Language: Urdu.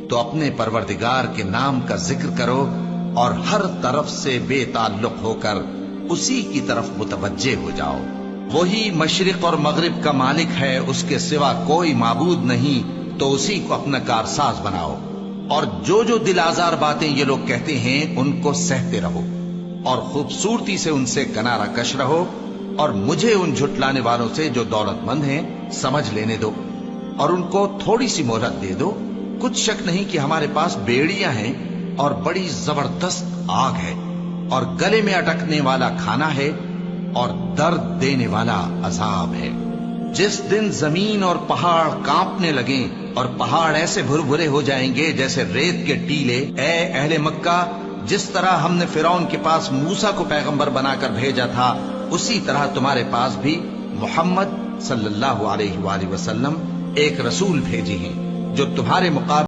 تو اپنے پروردگار کے نام کا ذکر کرو اور ہر طرف سے بے تعلق ہو کر اسی کی طرف متوجہ ہو جاؤ۔ وہی مشرق اور مغرب کا مالک ہے، اس کے سوا کوئی معبود نہیں، تو اسی کو اپنا کارساز بناؤ۔ اور جو دل آزار باتیں یہ لوگ کہتے ہیں ان کو سہتے رہو اور خوبصورتی سے ان سے کنارہ کش رہو، اور مجھے ان جھٹلانے والوں سے جو دولت مند ہیں سمجھ لینے دو، اور ان کو تھوڑی سی مہلت دے دو۔ کچھ شک نہیں کہ ہمارے پاس بیڑیاں ہیں اور بڑی زبردست آگ ہے، اور گلے میں اٹکنے والا کھانا ہے، اور درد دینے والا عذاب ہے۔ جس دن زمین اور پہاڑ کانپنے لگیں اور پہاڑ ایسے بھربھرے ہو جائیں گے جیسے ریت کے ٹیلے، اے اہل مکہ، جس طرح ہم نے فرعون کے پاس موسیٰ کو پیغمبر بنا کر بھیجا تھا، اسی طرح تمہارے پاس بھی محمد صلی اللہ علیہ وآلہ وسلم ایک رسول بھیجے ہیں جو تمہارے مقابلے